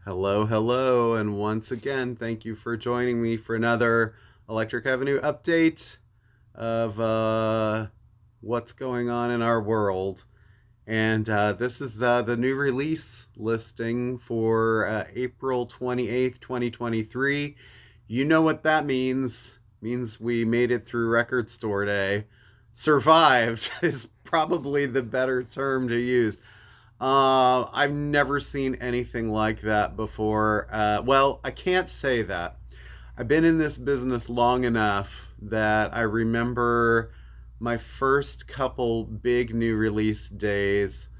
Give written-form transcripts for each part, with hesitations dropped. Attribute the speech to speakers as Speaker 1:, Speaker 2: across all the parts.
Speaker 1: Hello, hello, and once again, thank you for joining me for another Electric Avenue update of what's going on in our world. And this is the new release listing for April 28th, 2023. You know what that means. Means we made it through Record Store Day. Survived is probably the better term to use. I've never seen anything like that before. Well, I can't say that. I've been in this business long enough that I remember my first couple big new release days.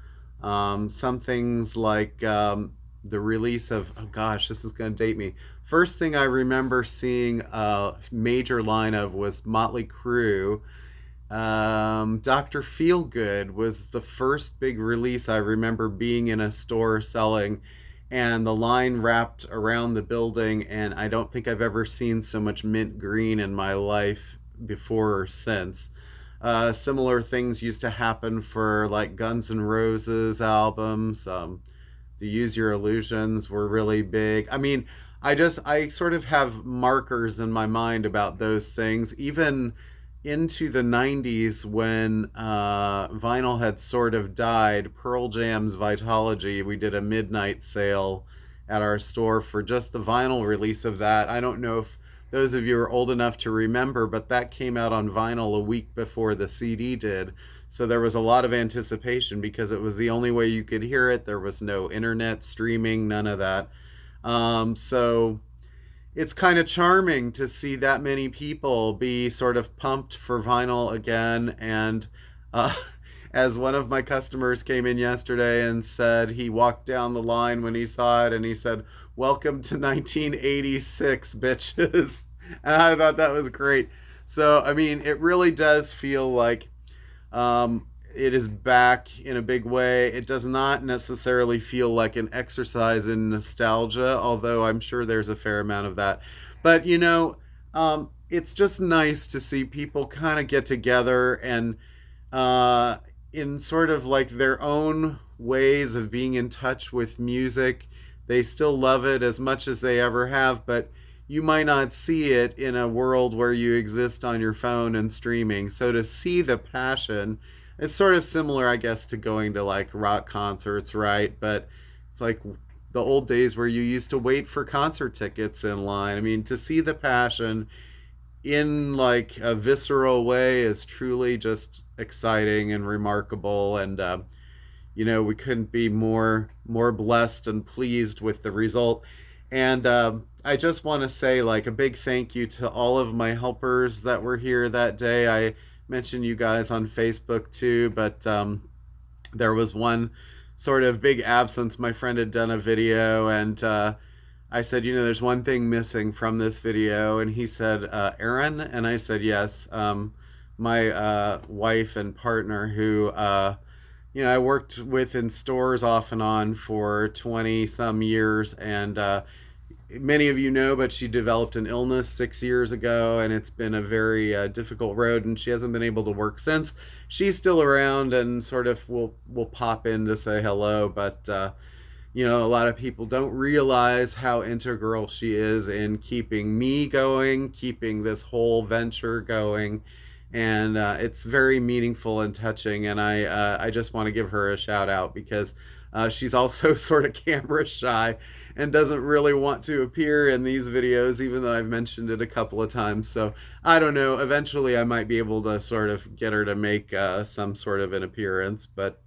Speaker 1: Some things like the release of, oh gosh, this is going to date me. First thing I remember seeing a major line of was Motley Crue. Dr. Feelgood was the first big release I remember being in a store selling, and the line wrapped around the building, and I don't think I've ever seen so much mint green in my life before or since. Similar things used to happen for like Guns N' Roses albums. The Use Your Illusions were really big. I mean, I sort of have markers in my mind about those things, even into the 90s when vinyl had sort of died. Pearl Jam's Vitology, we did a midnight sale at our store for just the vinyl release of that. I don't know if those of you are old enough to remember, but that came out on vinyl a week before the CD did. So there was a lot of anticipation because it was the only way you could hear it. There was no internet streaming, none of that. So it's kind of charming to see that many people be sort of pumped for vinyl again. And uh, as one of my customers came in yesterday and said he walked down the line when he saw it and he said, "Welcome to 1986, bitches." And I thought that was great. So, I mean, it really does feel like it is back in a big way. It does not necessarily feel like an exercise in nostalgia, although I'm sure there's a fair amount of that. But, it's just nice to see people kind of get together and in sort of like their own ways of being in touch with music. They still love it as much as they ever have, but you might not see it in a world where you exist on your phone and streaming. So to see the passion, it's sort of similar, I guess, to going to like rock concerts, right? But it's like the old days where you used to wait for concert tickets in line. I mean, to see the passion in like a visceral way is truly just exciting and remarkable. And we couldn't be more blessed and pleased with the result. And I just want to say like a big thank you to all of my helpers that were here that day. I mentioned you guys on Facebook too, but there was one sort of big absence. My friend had done a video, and I said, there's one thing missing from this video, and he said, Aaron, and I said, yes, my wife and partner who I worked with in stores off and on for 20 some years, and many of you know, but she developed an illness 6 years ago, and it's been a very difficult road, and she hasn't been able to work since. She's still around and sort of will pop in to say hello, but a lot of people don't realize how integral she is in keeping me going, keeping this whole venture going. And it's very meaningful and touching, and I just want to give her a shout out because she's also sort of camera shy and doesn't really want to appear in these videos, even though I've mentioned it a couple of times. So I don't know. Eventually, I might be able to sort of get her to make some sort of an appearance, but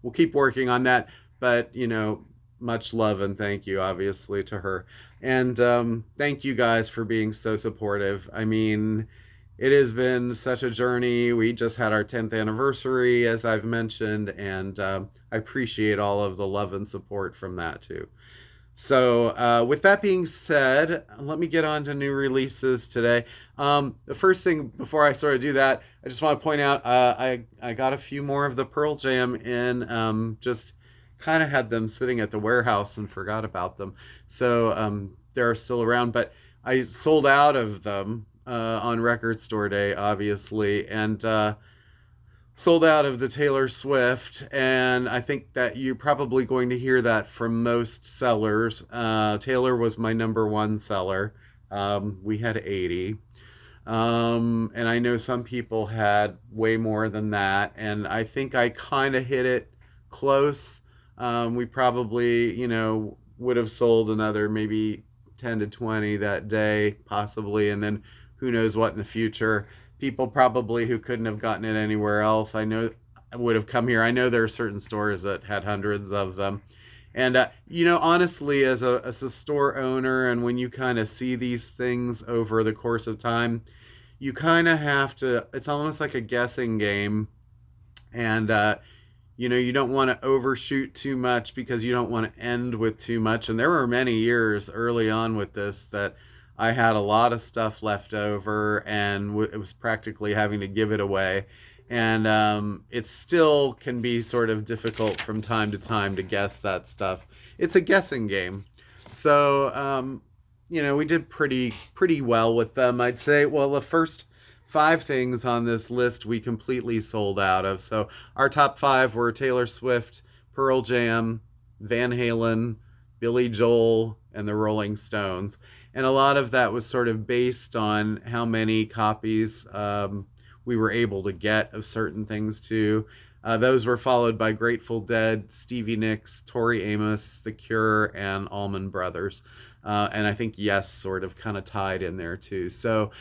Speaker 1: we'll keep working on that. But much love and thank you, obviously, to her, and thank you guys for being so supportive. I mean, it has been such a journey. We just had our 10th anniversary, as I've mentioned, and I appreciate all of the love and support from that too. So, with that being said, let me get on to new releases today. The first thing before I sort of do that, I just want to point out I got a few more of the Pearl Jam in. Just kind of had them sitting at the warehouse and forgot about them. So they're still around, but I sold out of them on Record Store Day, obviously, and sold out of the Taylor Swift, and I think that you're probably going to hear that from most sellers. Taylor was my number one seller. We had 80. And I know some people had way more than that, and I think I kind of hit it close. We probably, would have sold another maybe 10 to 20 that day, possibly, and then who knows what in the future. People probably who couldn't have gotten it anywhere else, I know, would have come here. I know there are certain stores that had hundreds of them. And honestly, as a store owner, and when you kind of see these things over the course of time, you kind of have to. It's almost like a guessing game, and you don't want to overshoot too much because you don't want to end with too much. And there were many years early on with this that I had a lot of stuff left over, and it was practically having to give it away. And it still can be sort of difficult from time to time to guess that stuff. It's a guessing game. So, we did pretty well with them, I'd say. Well, the first 5 things on this list we completely sold out of. So our top 5 were Taylor Swift, Pearl Jam, Van Halen, Billy Joel, and the Rolling Stones. And a lot of that was sort of based on how many copies we were able to get of certain things too. Those were followed by Grateful Dead, Stevie Nicks, Tori Amos, The Cure, and Allman Brothers. And I think Yes sort of kind of tied in there too. So,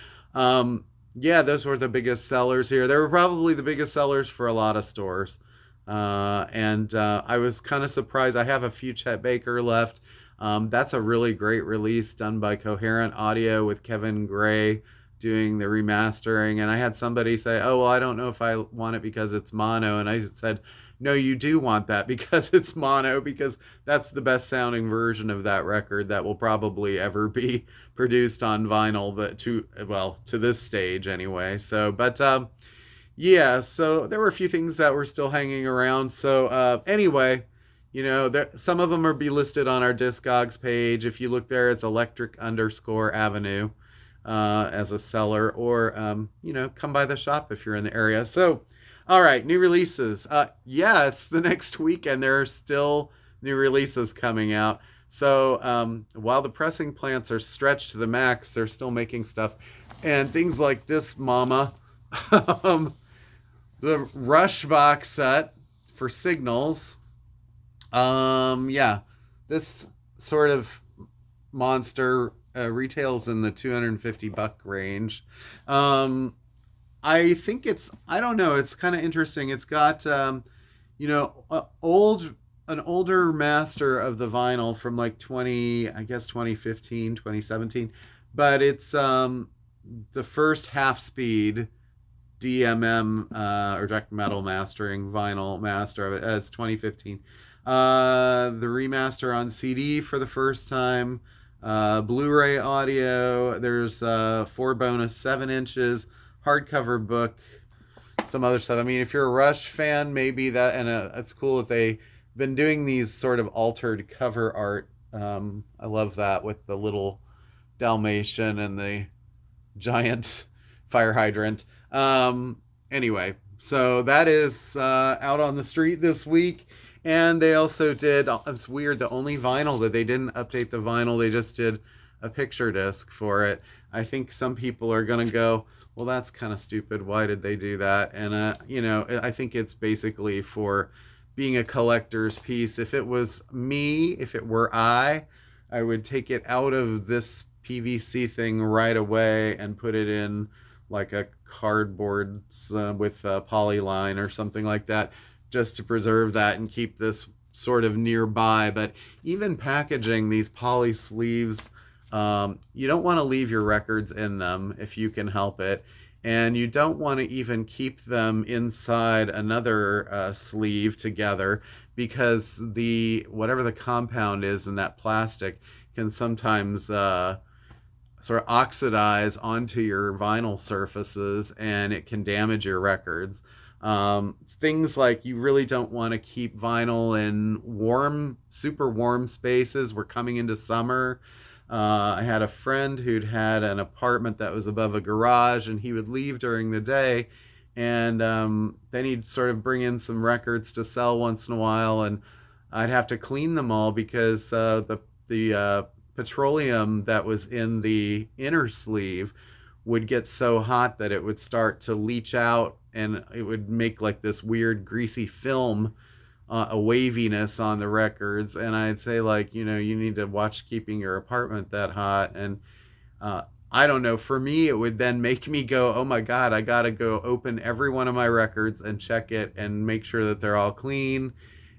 Speaker 1: yeah, those were the biggest sellers here. They were probably the biggest sellers for a lot of stores. And I was kind of surprised. I have a few Chet Baker left. That's a really great release done by Coherent Audio with Kevin Gray doing the remastering. And I had somebody say, oh, well, I don't know if I want it because it's mono. And I said, no, you do want that because it's mono, because that's the best sounding version of that record that will probably ever be produced on vinyl, to this stage anyway. So, but yeah, so there were a few things that were still hanging around. So anyway, some of them are be listed on our Discogs page. If you look there, it's electric_avenue as a seller, or come by the shop if you're in the area. So, all right, new releases. Yeah, it's the next week, and there are still new releases coming out. So while the pressing plants are stretched to the max, they're still making stuff, and things like this mama, the Rush box set for Signals. Yeah, this sort of monster retails in the $250 range. I think I don't know, it's kind of interesting. It's got, an older master of the vinyl from like 2015, 2017, but it's the first half speed DMM or direct metal mastering vinyl master of it as 2015. The remaster on CD for the first time, Blu-ray audio. There's 4 bonus 7 inches, hardcover book, some other stuff. I mean, if you're a Rush fan, maybe that, and it's cool that they've been doing these sort of altered cover art. I love that with the little Dalmatian and the giant fire hydrant. Anyway, so that is out on the street this week. And they also did, it's weird, the only vinyl that they didn't update the vinyl, they just did a picture disc for it. I think some people are going to go, well, that's kind of stupid. Why did they do that? And, I think it's basically for being a collector's piece. If it was me, if it were I would take it out of this PVC thing right away and put it in like a cardboard with a polyline or something like that, just to preserve that and keep this sort of nearby. But even packaging these poly sleeves, you don't want to leave your records in them if you can help it. And you don't want to even keep them inside another sleeve together, because whatever the compound is in that plastic can sometimes sort of oxidize onto your vinyl surfaces, and it can damage your records. Things like, you really don't want to keep vinyl in super warm spaces. We're coming into summer. I had a friend who'd had an apartment that was above a garage, and he would leave during the day, And then he'd sort of bring in some records to sell once in a while, and I'd have to clean them all because the petroleum that was in the inner sleeve would get so hot that it would start to leach out, and it would make like this weird greasy film, a waviness on the records. And I'd say, like, you need to watch keeping your apartment that hot. And I don't know, for me it would then make me go, oh my god, I gotta go open every one of my records and check it and make sure that they're all clean,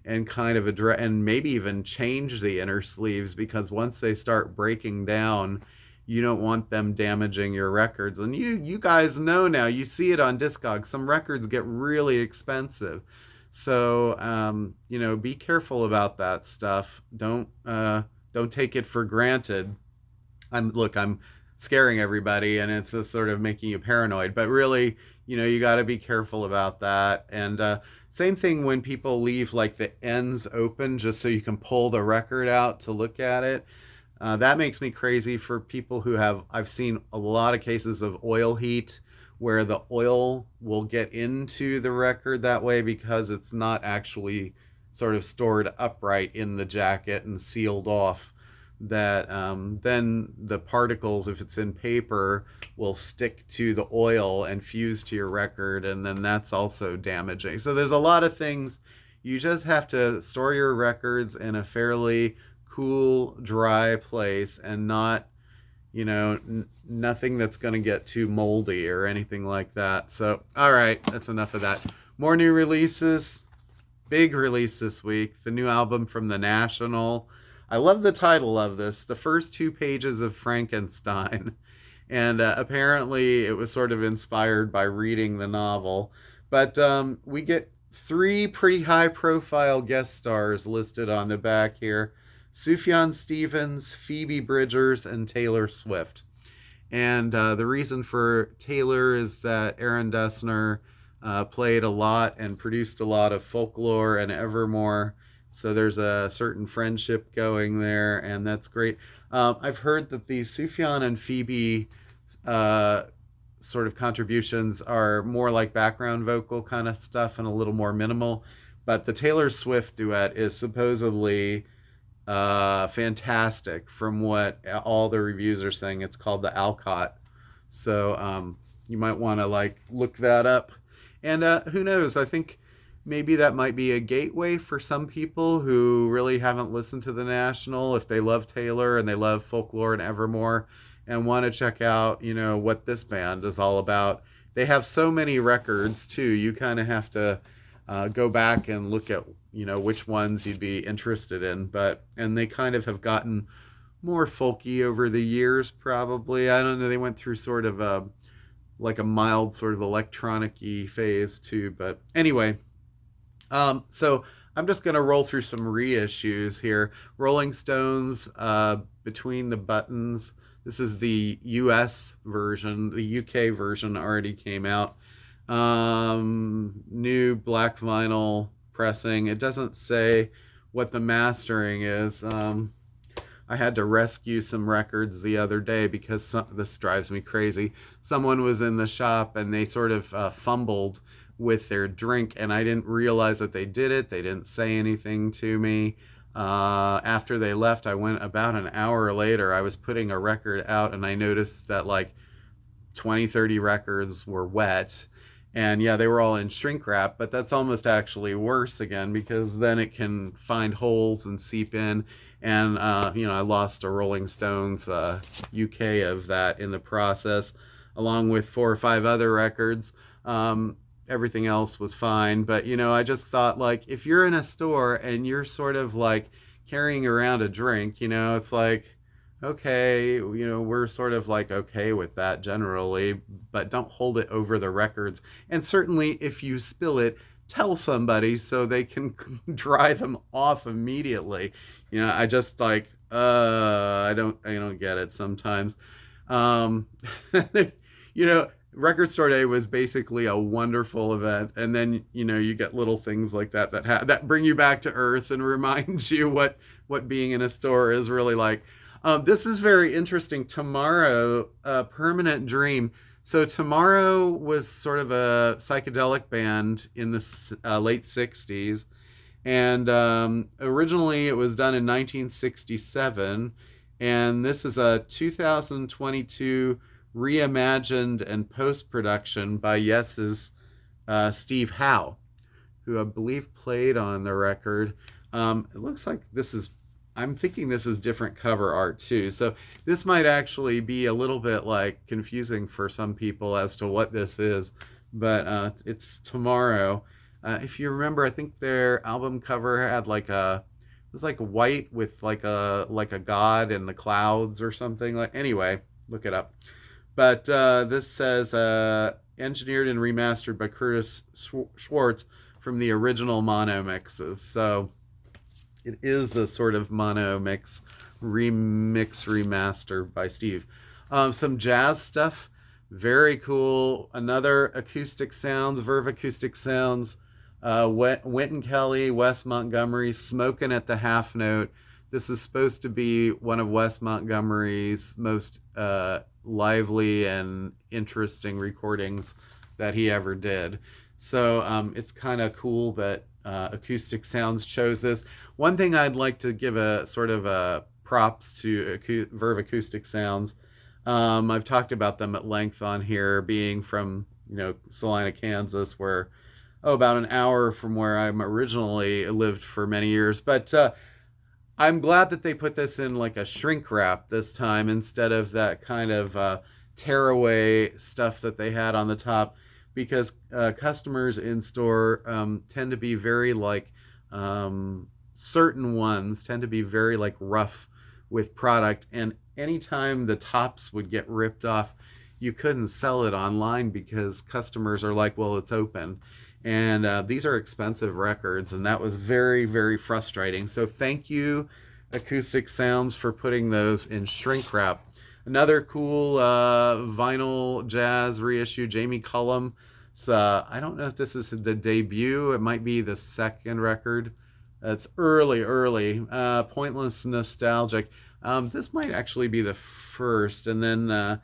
Speaker 1: and kind of address, and maybe even change the inner sleeves, because once they start breaking down, you don't want them damaging your records. And you guys know now, you see it on Discogs, some records get really expensive. So be careful about that stuff. Don't take it for granted. I'm scaring everybody, and it's just sort of making you paranoid, but really, you got to be careful about that. And same thing when people leave like the ends open just so you can pull the record out to look at it. That makes me crazy for people who I've seen a lot of cases of oil heat where the oil will get into the record that way, because it's not actually sort of stored upright in the jacket and sealed off. That then the particles, if it's in paper, will stick to the oil and fuse to your record, and then that's also damaging. So there's a lot of things. You just have to store your records in a fairly cool, dry place, and not, nothing that's going to get too moldy or anything like that. So, all right, that's enough of that. More new releases. Big release this week, the new album from The National. I love the title of this, The First Two Pages of Frankenstein. And apparently it was sort of inspired by reading the novel. But we get 3 pretty high-profile guest stars listed on the back here: Sufjan Stevens, Phoebe Bridgers, and Taylor Swift. And the reason for Taylor is that Aaron Dessner played a lot and produced a lot of Folklore and Evermore. So there's a certain friendship going there, and that's great. I've heard that the Sufjan and Phoebe sort of contributions are more like background vocal kind of stuff and a little more minimal. But the Taylor Swift duet is supposedly fantastic from what all the reviews are saying. It's called the Alcott. So you might want to look that up. And who knows? I think maybe that might be a gateway for some people who really haven't listened to The National, if they love Taylor and they love Folklore and Evermore and want to check out, what this band is all about. They have so many records too. You kind of have to go back and look at, which ones you'd be interested in. And they kind of have gotten more folky over the years, probably. I don't know. They went through sort of a mild sort of electronic-y phase too. But anyway, so I'm just going to roll through some reissues here. Rolling Stones, Between the Buttons. This is the US version. The UK version already came out. New black vinyl pressing. It doesn't say what the mastering is. I had to rescue some records the other day because this drives me crazy. Someone was in the shop and they sort of fumbled with their drink, and I didn't realize that they did it. They didn't say anything to me. After they left, I went about an hour later. I was putting a record out and I noticed that 20-30 records were wet. And yeah, they were all in shrink wrap, but that's almost actually worse again, because then it can find holes and seep in. And, I lost a Rolling Stones UK of that in the process, along with 4 or 5 other records. Everything else was fine. But, I just thought, if you're in a store and you're sort of carrying around a drink, it's okay, we're sort of okay with that generally, but don't hold it over the records. And certainly if you spill it, tell somebody so they can dry them off immediately. I just I don't get it sometimes. Record Store Day was basically a wonderful event, and then you get little things like that that bring you back to earth and remind you what being in a store is really like. This is very interesting. Tomorrow, Permanent Dream. So Tomorrow was sort of a psychedelic band in the late 60s. And originally it was done in 1967. And this is a 2022 reimagined and post production by Yes's Steve Howe, who I believe played on the record. It looks like I'm thinking this is different cover art too. So this might actually be a little bit like confusing for some people as to what this is, but it's Tomorrow. If you remember, I think their album cover had it was like white with like a god in the clouds or something. Like anyway, look it up. But this says engineered and remastered by Curtis Schwartz from the original mono mixes. So it is a sort of mono mix remix remaster by Steve. Some jazz stuff, very cool. Another acoustic sounds, Verve acoustic sounds. Wynton Kelly, Wes Montgomery, Smoking at the Half Note. This is supposed to be one of Wes Montgomery's most lively and interesting recordings that he ever did. So it's kind of cool that Acoustic Sounds chose this. One thing I'd like to give a sort of a props to Verve Acoustic Sounds. I've talked about them at length on here, being from Salina, Kansas, where about an hour from where I'm originally lived for many years. But I'm glad that they put this in like a shrink wrap this time instead of that kind of tearaway stuff that they had on the top, because customers in store tend to be very certain ones tend to be very like rough with product, and anytime the tops would get ripped off, you couldn't sell it online because customers are like, well, it's open. And these are expensive records, and that was very, very frustrating. So thank you, Acoustic Sounds, for putting those in shrink wrap. Another cool vinyl jazz reissue, Jamie Cullum. So I don't know if this is the debut. It might be the second record. It's early. Pointless Nostalgic. This might actually be the first, and then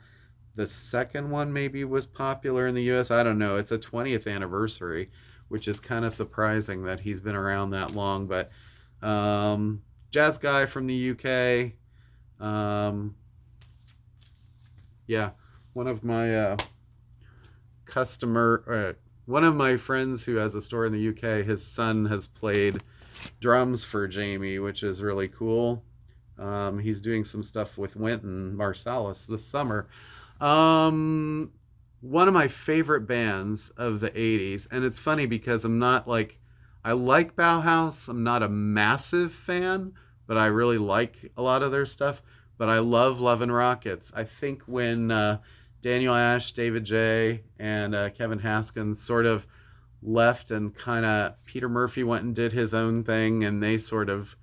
Speaker 1: the second one maybe was popular in the US. I don't know. It's a 20th anniversary, which is kind of surprising that he's been around that long. But jazz guy from the UK. Yeah, one of my one of my friends who has a store in the UK, his son has played drums for Jamie, which is really cool. He's doing some stuff with Wynton Marsalis this summer. One of my favorite bands of the 80s, and it's funny because I like Bauhaus. I'm not a massive fan, but I really like a lot of their stuff. But I love Love and Rockets. I think when Daniel Ash, David J., and Kevin Haskins sort of left, and kind of Peter Murphy went and did his own thing, and they sort of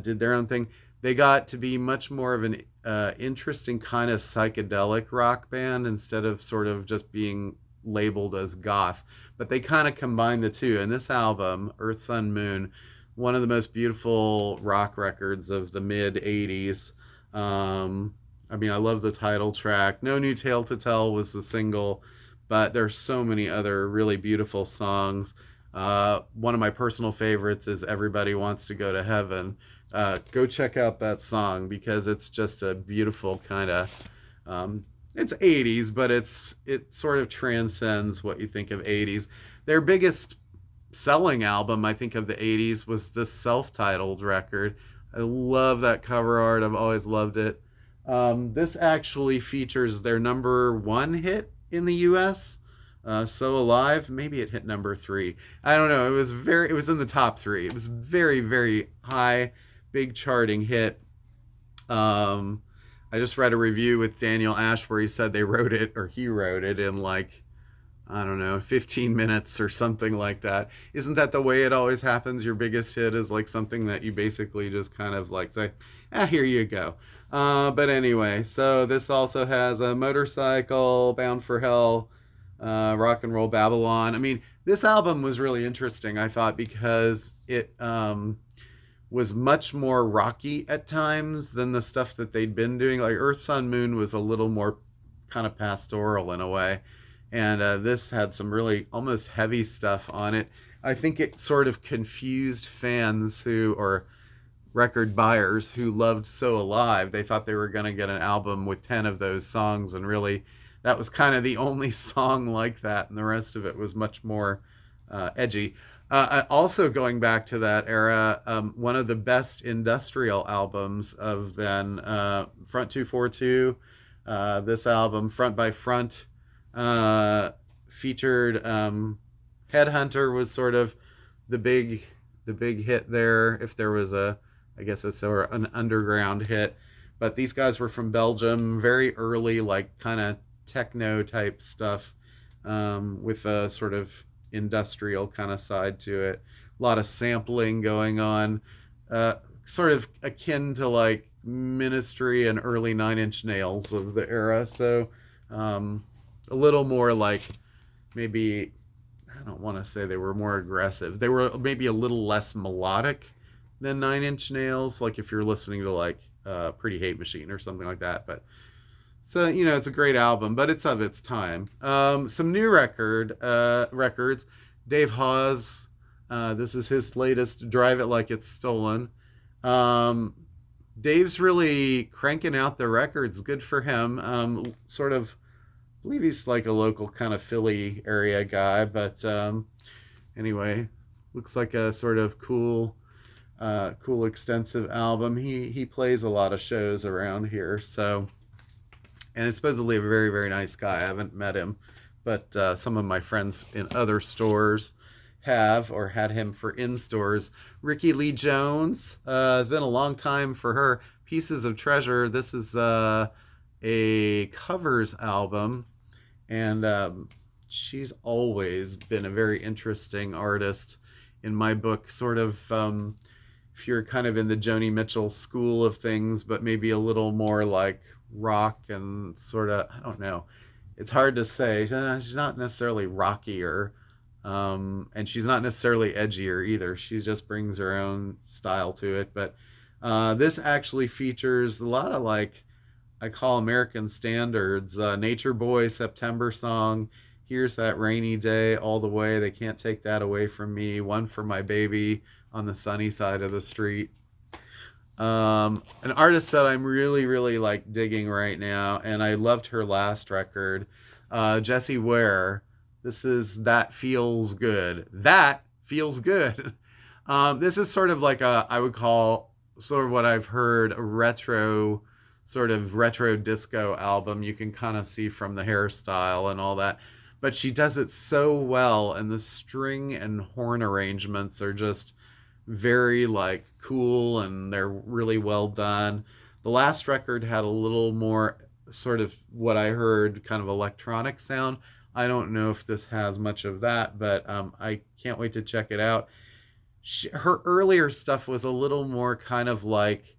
Speaker 1: did their own thing, they got to be much more of an interesting kind of psychedelic rock band instead of sort of just being labeled as goth. But they kind of combined the two. And this album, Earth, Sun, Moon, one of the most beautiful rock records of the mid 80s. I love the title track. No New Tale to Tell was the single, but there's so many other really beautiful songs. One of my personal favorites is Everybody Wants to Go to Heaven. Go check out that song because it's just a beautiful kind of it's 80s, but it sort of transcends what you think of 80s. Their biggest selling album, I think, of the 80s was the Selftitled record. I love that cover art. I've always loved it. This actually features their number one hit in the US, So Alive. Maybe it hit number 3. I don't know. It was in the top 3. It was very, very high, big charting hit. I just read a review with Daniel Ash where he said he wrote it in I don't know, 15 minutes or something like that. Isn't that the way it always happens? Your biggest hit is something that you basically just kind of say, here you go. But anyway, so this also has a Motorcycle, Bound for Hell, Rock and Roll Babylon. This album was really interesting, I thought, because it was much more rocky at times than the stuff that they'd been doing. Like Earth, Sun, Moon was a little more kind of pastoral in a way. And this had some really almost heavy stuff on it. I think it sort of confused fans or record buyers who loved So Alive. They thought they were going to get an album with 10 of those songs, and really that was kind of the only song like that, and the rest of it was much more edgy. Also, going back to that era, one of the best industrial albums of then, Front 242, this album, Front by Front, featured Headhunter was sort of the big hit there, if there was I guess a sort of an underground hit. But these guys were from Belgium, very early, like kind of techno type stuff, with a sort of industrial kind of side to it. A lot of sampling going on, sort of akin to like Ministry and early Nine Inch Nails of the era. So a little more like, maybe, I don't want to say they were more aggressive. They were maybe a little less melodic than Nine Inch Nails, like if you're listening to like Pretty Hate Machine or something like that. But so, it's a great album, but it's of its time. Some new records. Dave Hawes, this is his latest, Drive It Like It's Stolen. Dave's really cranking out the records. Good for him. Sort of, I believe he's like a local kind of Philly area guy, but anyway, looks like a sort of cool extensive album. He plays a lot of shows around here, so, and is supposedly a very, very nice guy. I haven't met him, but some of my friends in other stores have, or had him for in stores. Ricky Lee Jones, it's been a long time for her. Pieces of Treasure. This is a covers album, and she's always been a very interesting artist in my book. Sort of, if you're kind of in the Joni Mitchell school of things, but maybe a little more like rock and sort of, I don't know. It's hard to say. She's not necessarily rockier, and she's not necessarily edgier either. She just brings her own style to it. But this actually features a lot of, like, I call American standards. Nature Boy, September Song, Here's That Rainy Day, All the Way, They Can't Take That Away From Me, One for My Baby, On the Sunny Side of the Street. An artist that I'm really, really like digging right now, and I loved her last record, Jessie Ware. This is That Feels Good. That Feels Good. This is sort of like I would call sort of what I've heard, a retro disco album. You can kind of see from the hairstyle and all that, but she does it so well, and the string and horn arrangements are just very like cool, and they're really well done. The last record had a little more sort of what I heard kind of electronic sound. I don't know if this has much of that, but I can't wait to check it out. Her earlier stuff was a little more kind of like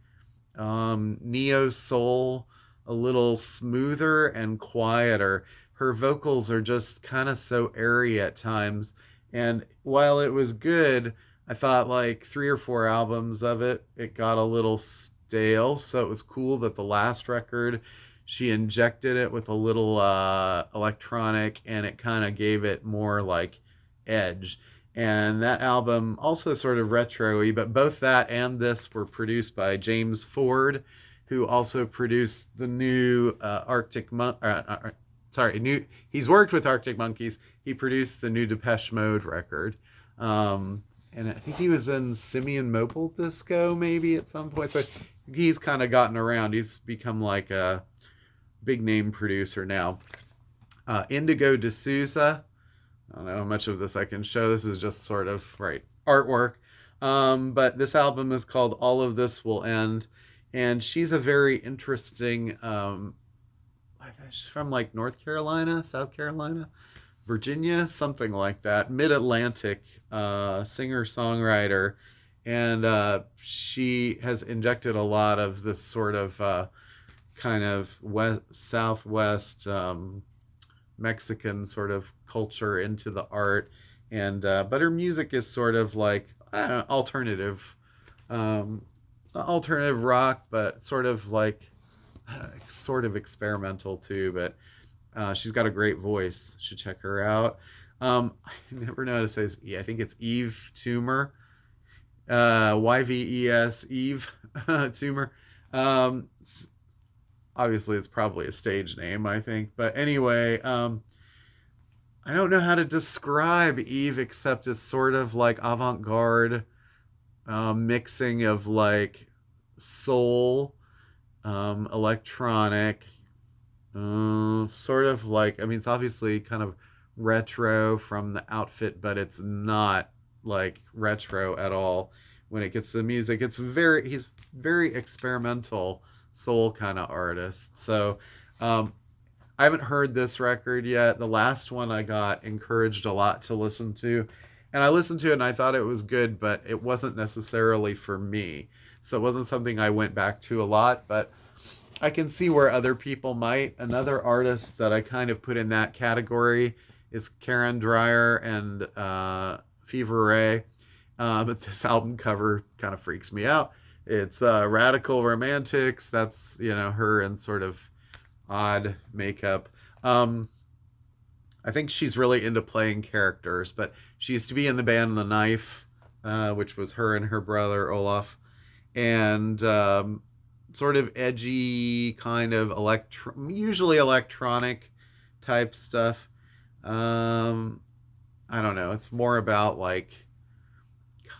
Speaker 1: neo soul, a little smoother and quieter. Her vocals are just kind of so airy at times, and while it was good, I thought like 3 or 4 albums of it got a little stale. So it was cool that the last record, she injected it with a little electronic, and it kind of gave it more like edge. And that album also sort of retro-y, but both that and this were produced by James Ford, who also produced the new he's worked with Arctic Monkeys. He produced the new Depeche Mode record. And I think he was in Simian Mobile Disco maybe at some point. So he's kind of gotten around. He's become like a big name producer now. Indigo de Souza. I don't know how much of this I can show. This is just sort of artwork. But this album is called All of This Will End. And she's a very interesting, she's from like North Carolina, South Carolina, Virginia, something like that, mid-Atlantic singer-songwriter, and she has injected a lot of this sort of kind of southwest Mexican sort of culture into the art, and but her music is sort of like, I don't know, alternative rock, but sort of like, I don't know, sort of experimental too. But She's got a great voice. Should check her out. I never know how to say this. I think it's Eve Tumor. Yves Eve Tumor. Um, Obviously, it's probably a stage name, I think. But anyway, I don't know how to describe Eve except as sort of like avant garde mixing of like soul, electronic, sort of like, I mean, it's obviously kind of retro from the outfit, but it's not like retro at all when it gets to the music. He's very experimental soul kind of artist. So, I haven't heard this record yet. The last one I got encouraged a lot to listen to. And I listened to it and I thought it was good, but it wasn't necessarily for me. So it wasn't something I went back to a lot, but I can see where other people might. Another artist that I kind of put in that category is Karen Dreyer and Fever Ray. But this album cover kind of freaks me out. It's Radical Romantics. That's, her in sort of odd makeup. I think she's really into playing characters, but she used to be in the band The Knife, which was her and her brother Olaf, and sort of edgy kind of usually electronic type stuff. I don't know. It's more about like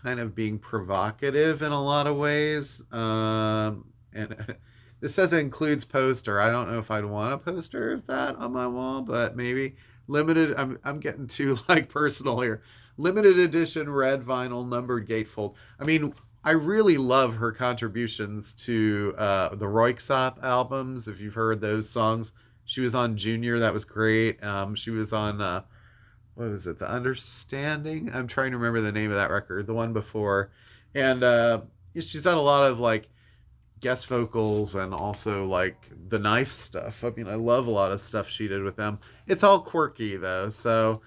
Speaker 1: kind of being provocative in a lot of ways. And this says it includes poster. I don't know if I'd want a poster of that on my wall, but maybe limited. I'm getting too like personal here. Limited edition red vinyl numbered gatefold. I mean, I really love her contributions to the Royksop albums. If you've heard those songs, she was on Junior. That was great. She was on what was it? The Understanding. I'm trying to remember the name of that record. The one before, and she's done a lot of like guest vocals and also like the Knife stuff. I mean, I love a lot of stuff she did with them. It's all quirky though, so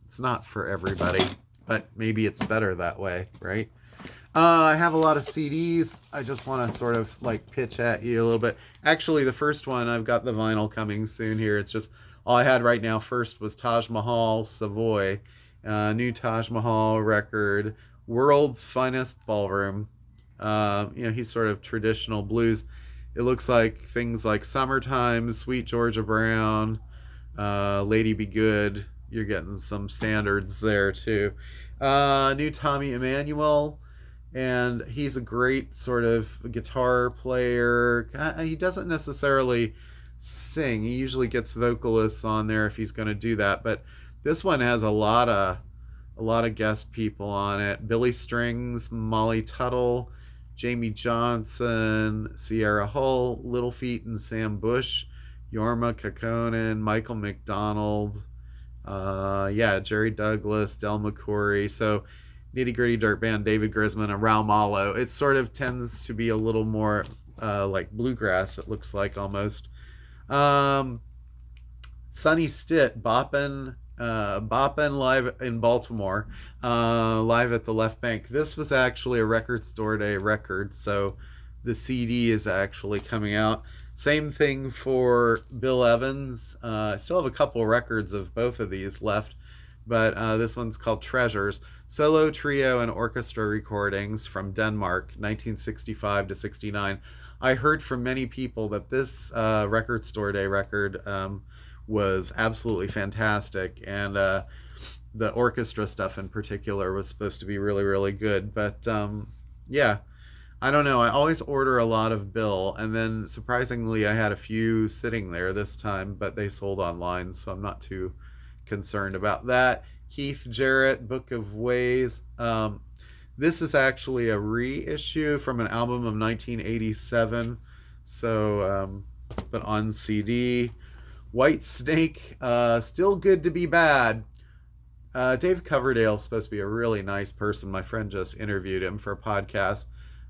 Speaker 1: it's not for everybody, but maybe it's better that way, right? I have a lot of CDs. I just want to sort of like pitch at you a little bit. Actually, the first one, I've got the vinyl coming soon here. It's just all I had right now first was Taj Mahal, Savoy, new Taj Mahal record, World's Finest Ballroom. He's sort of traditional blues. It looks like things like Summertime, Sweet Georgia Brown, Lady Be Good. You're getting some standards there too. New Tommy Emmanuel, and he's a great sort of guitar player. He doesn't necessarily sing. He usually gets vocalists on there if he's going to do that, but this one has a lot of guest people on it. Billy Strings, Molly Tuttle, Jamie Johnson, Sierra Hull, Little Feat and Sam Bush, Jorma Kekkonen, Michael McDonald, Jerry Douglas, Del McCoury. So Nitty Gritty Dirt Band, David Grisman, and Raul Malo. It sort of tends to be a little more like bluegrass, it looks like almost. Sonny Stitt, Boppin live in Baltimore, live at the Left Bank. This was actually a Record Store Day record, so the CD is actually coming out. Same thing for Bill Evans. I still have a couple records of both of these left, but this one's called Treasures. Solo, trio, and orchestra recordings from Denmark, 1965 to 69. I heard from many people that this Record Store Day record was absolutely fantastic, and the orchestra stuff in particular was supposed to be really, really good. But I don't know. I always order a lot of Bill, and then surprisingly, I had a few sitting there this time, but they sold online, so I'm not too concerned about that. Keith Jarrett, Book of Ways. This is actually a reissue from an album of 1987, so but on CD. White Snake, Still Good to Be Bad. Dave Coverdale is supposed to be a really nice person. My friend just interviewed him for a podcast.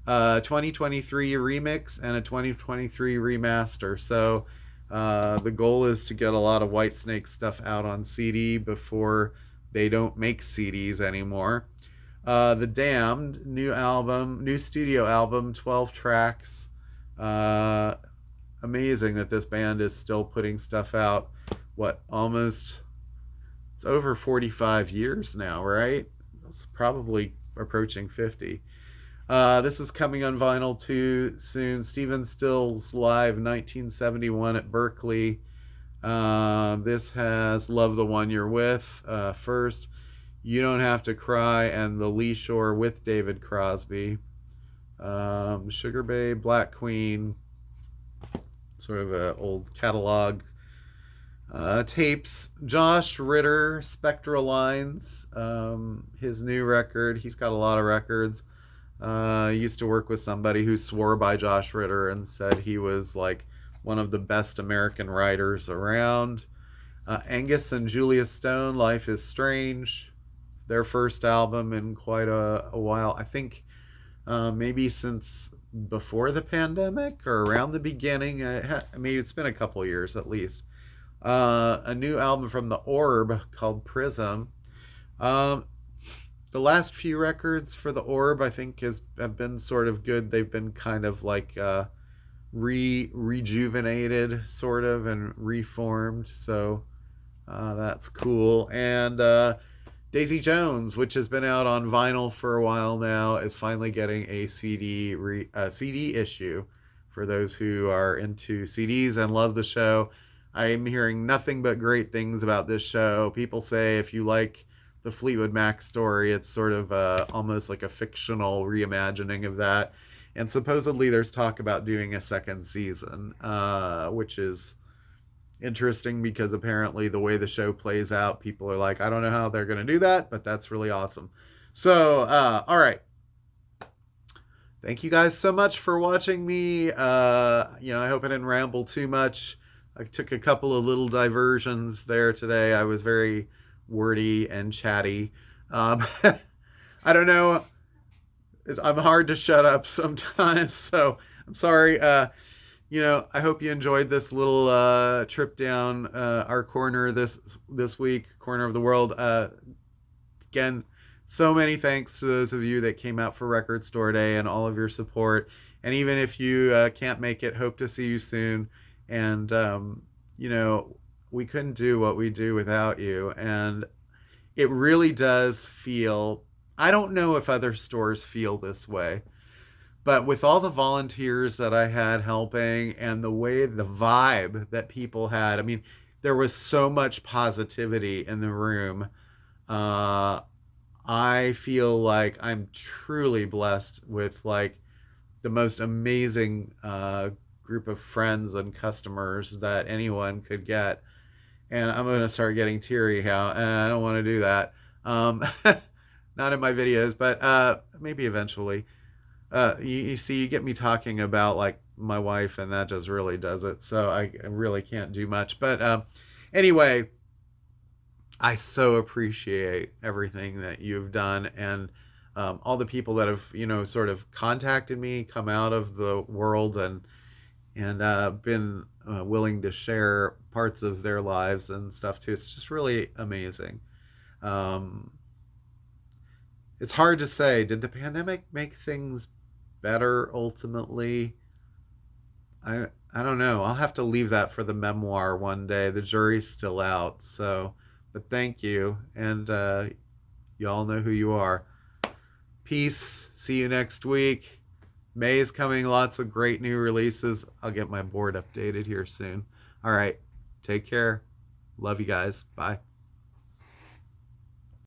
Speaker 1: 2023 remix and a 2023 remaster. So the goal is to get a lot of White Snake stuff out on CD before they don't make CDs anymore. The Damned, new studio album, 12 tracks. amazing that this band is still putting stuff out. It's over 45 years now, right? It's probably approaching 50. This is coming on vinyl too soon. Stephen Stills Live 1971 at Berkeley. This has Love the One You're With first. You Don't Have to Cry and The Lee Shore with David Crosby. Sugar Babe, Black Queen, sort of an old catalog. Tapes, Josh Ritter, Spectral Lines, his new record. He's got a lot of records. Used to work with somebody who swore by Josh Ritter and said he was like one of the best American writers around. Angus and Julia Stone, Life is Strange, their first album in quite a while. I think maybe since before the pandemic or around the beginning. Maybe it's been a couple years at least. A new album from the Orb called Prism. The last few records for the Orb, I think, have been sort of good. They've been kind of like rejuvenated, sort of, and reformed. So that's cool. And Daisy Jones, which has been out on vinyl for a while now, is finally getting a CD issue for those who are into CDs and love the show. I am hearing nothing but great things about this show. People say if you like the Fleetwood Mac story, it's sort of almost like a fictional reimagining of that. And supposedly there's talk about doing a second season, which is interesting because apparently the way the show plays out, people are like, I don't know how they're going to do that, but that's really awesome. So, all right. Thank you guys so much for watching me. I hope I didn't ramble too much. I took a couple of little diversions there today. I was very wordy and chatty. I don't know. I'm hard to shut up sometimes, so I'm sorry. I hope you enjoyed this little trip down our corner this week, corner of the world. Again, so many thanks to those of you that came out for Record Store Day and all of your support. And even if you can't make it, hope to see you soon. And, we couldn't do what we do without you. And it really does feel, I don't know if other stores feel this way, but with all the volunteers that I had helping and the vibe that people had, I mean, there was so much positivity in the room. I feel like I'm truly blessed with like the most amazing, group of friends and customers that anyone could get. And I'm going to start getting teary now, and I don't want to do that. Not in my videos, but maybe eventually. You see, you get me talking about like my wife, and that just really does it. So I really can't do much. But anyway, I so appreciate everything that you've done, and all the people that have, sort of contacted me, come out of the world, and been willing to share parts of their lives and stuff too. It's just really amazing. It's hard to say. Did the pandemic make things better ultimately? I don't know. I'll have to leave that for the memoir one day. The jury's still out. So, but thank you. And you all know who you are. Peace. See you next week. May's coming, lots of great new releases. I'll get my board updated here soon. All right, take care. Love you guys. Bye.